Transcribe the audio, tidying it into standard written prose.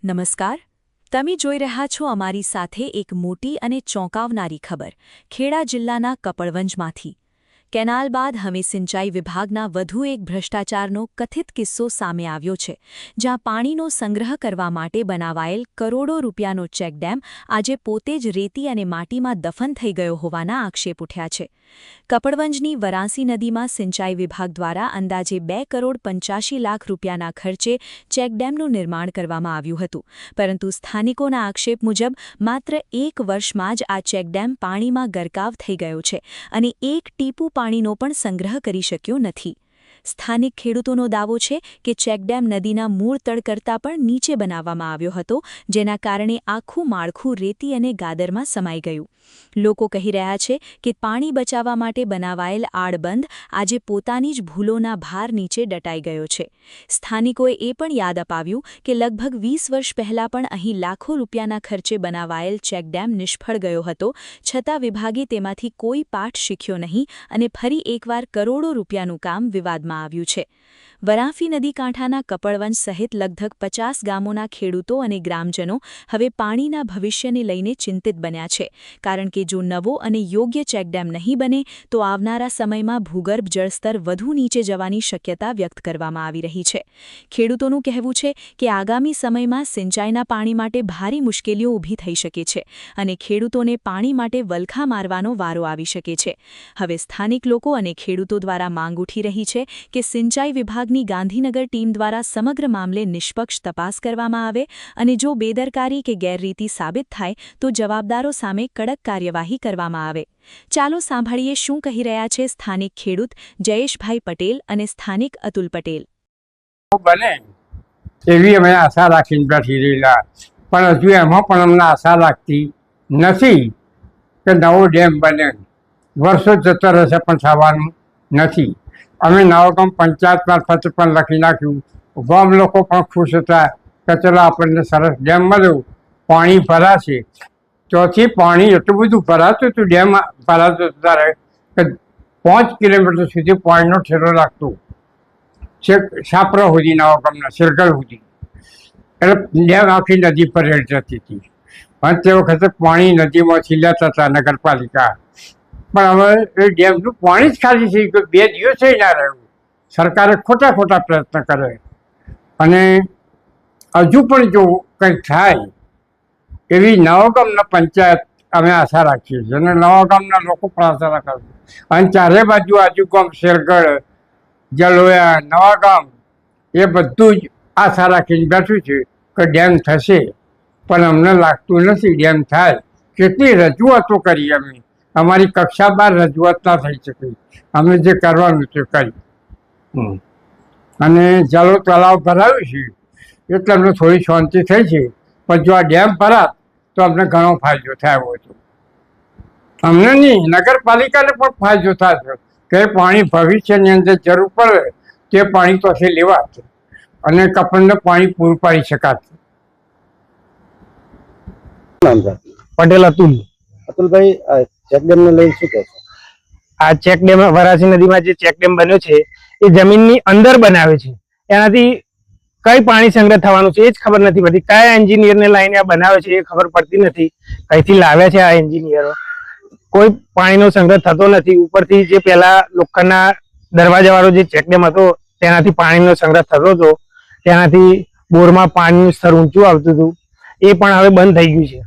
નમસ્કાર, તમે જોઈ રહ્યા છો અમારી સાથે એક મોટી અને ચોંકાવનારી ખબર ખેડા જિલ્લાના કપડવંજમાંથી। કેનાલ બાદ હવે સિંચાઈ વિભાગના વધુ એક ભ્રષ્ટાચારનો કથિત કિસ્સો સામે આવ્યો છે, જ્યાં પાણીનો સંગ્રહ કરવા માટે બનાવાયેલ કરોડો રૂપિયાનો ચેકડેમ આજે પોતે જ રેતી અને માટીમાં દફન થઈ ગયો હોવાના આક્ષેપ ઉઠ્યા છે। કપડવંજની વરાસી નદીમાં સિંચાઈ વિભાગ દ્વારા અંદાજે 2 કરોડ 85 લાખ રૂપિયાના ખર્ચે ચેકડેમનું નિર્માણ કરવામાં આવ્યું હતું, પરંતુ સ્થાનિકોના આક્ષેપ મુજબ માત્ર 1 વર્ષમાં જ આ ચેકડેમ પાણીમાં ગરકાવ થઈ ગયો છે અને એક ટીપું પાણીનો પણ સંગ્રહ કરી શક્યો નથી। સ્થાનિક ખેડૂતોનો દાવો છે કે ચેકડેમ નદીના મૂળ તળ કરતાં પણ નીચે બનાવવામાં આવ્યો હતો, જેના કારણે આખું માળખું રેતી અને ગાદરમાં સમાઈ ગયું। લોકો કહી રહ્યા છે કે પાણી બચાવવા માટે બનાવાયેલ આડબંધ આજે પોતાની જ ભૂલોના ભાર નીચે દટાઈ ગયો છે। સ્થાનિકોએ એ પણ યાદ અપાવ્યું કે લગભગ 20 વર્ષ પહેલાં પણ અહીં લાખો રૂપિયાના ખર્ચે બનાવાયેલ ચેકડેમ નિષ્ફળ ગયો હતો, છતાં વિભાગે તેમાંથી કોઈ પાઠ શીખ્યો નહીં અને ફરી એકવાર કરોડો રૂપિયાનું કામ વિવાદમાં આવ્યું છે। વરાફી નદી કાંઠાના કપડવંજ સહિત લગભગ 50 ગામોના ખેડૂતો અને ગ્રામજનો હવે પાણીના ભવિષ્યને લઈને ચિંતિત બન્યા છે, કારણ કે જો નવો અને યોગ્ય ચેકડેમ નહીં બને તો આવનારા સમયમાં ભૂગર્ભ જળસ્તર વધુ નીચે જવાની શક્યતા વ્યક્ત કરવામાં આવી રહી છે। ખેડૂતોનું કહેવું છે કે આગામી સમયમાં સિંચાઈના પાણી માટે ભારે મુશ્કેલીઓ ઊભી થઈ શકે છે અને ખેડૂતોને પાણી માટે વલખા મારવાનો વારો આવી શકે છે। હવે સ્થાનિક લોકો અને ખેડૂતો દ્વારા માંગ ઉઠી રહી છે કે સિંચાઈ વિભાગની ગાંધીનગર ટીમ દ્વારા સમગ્ર મામલે નિષ્પક્ષ તપાસ કરવામાં આવે અને જો બેદરકારી કે ગેરરીતિ સાબિત થાય તો જવાબદારો સામે કડક કાર્યવાહી કરવામાં આવે। ચાલો સાંભળીએ શું કહી રહ્યા છે સ્થાનિક ખેડૂત જયેશભાઈ પટેલ અને સ્થાનિક અતુલ પટેલ। બને એવી અમે આશા રાખીને બેઠી રહેલા, પણ હજુ એમાં પણ અમને આશા લાગતી નથી કે નવો ડેમ બને। વર્ષો જતો રહેશે પણ થવાનું નથી। અમે નવાગામ પંચાયત મારફતે પણ લખી નાખ્યું, ગામ લોકો પણ ખુશ હતા કે ચલો આપણને સરસ ડેમ મળ્યો, પાણી ભરાશે। ત્યાંથી પાણી એટલું બધું ભરાતું હતું, ડેમ ભરાતું ત્યારે કે 5 કિલોમીટર સુધી પાણીનો ઠેલો લાગતો, છેક છાપરા સુધી, નવાગામના સિરગલ સુધી, એટલે ડેમ આખી નદી પર રેડ જતી હતી અને તે વખતે પાણી નદીમાંથી લેતા હતા નગરપાલિકા। પણ હવે એ ડેમનું પાણી જ ખાલી થઈ ગયું, 2 દિવસે ના રહ્યું। સરકારે ખોટા પ્રયત્ન કરે અને હજુ પણ જો કંઈક થાય એવી નવાગામના પંચાયત અમે આશા રાખીએ છીએ અને નવાગામના લોકો પણ આશા રાખે છે। અને ચારે બાજુ આજુગામ શેરગઢ, જલોયા, નવાગામ એ બધું જ આશા રાખીને બેઠું છે કે ડેમ થશે, પણ અમને લાગતું નથી ડેમ થાય। કેટલી રજૂઆતો કરી અમે, અમારી કક્ષા 12 રજૂઆત ના થઈ શકી, અમે જે કરવાનું તે કરી। અને જલો તળાવ ભરાયું છે એટલે અમને થોડી શાંતિ થઈ છે, પણ જો આ ડેમ ભરાત તો અમને ઘણો ફાયદો થયો હતો। અમને નહીં, નગરપાલિકાને પણ ફાયદો થશે કે પાણી ભવિષ્યની અંદર જરૂર પડે તે પાણી તોથી લેવાત અને કપડને પાણી પૂરું પાડી શકાત। પટેલ અતુલભાઈ, ચેકડેમને લઈને શું કહેશો? આ ચેકડેમ વરાસી નદીમાં જે ચેકડેમ બન્યો છે એ જમીનની અંદર બનાવે છે, એનાથી કઈ પાણી સંગ્રહ થવાનું છે એ જ ખબર નથી પડતી। કયા એન્જિનિયરને લાઈને આ બનાવે છે એ ખબર પડતી નથી, કઈથી લાવ્યા છે આ એન્જિનિયરો, કોઈ પાણીનો સંગ્રહ થતો નથી। ઉપરથી જે પહેલા લોખંડના દરવાજા વાળો જે ચેકડેમ હતો તેનાથી પાણીનો સંગ્રહ થતો હતો, તેનાથી બોરમાં પાણીનું સ્તર ઊંચું આવતું હતું, એ પણ હવે બંધ થઈ ગયું છે।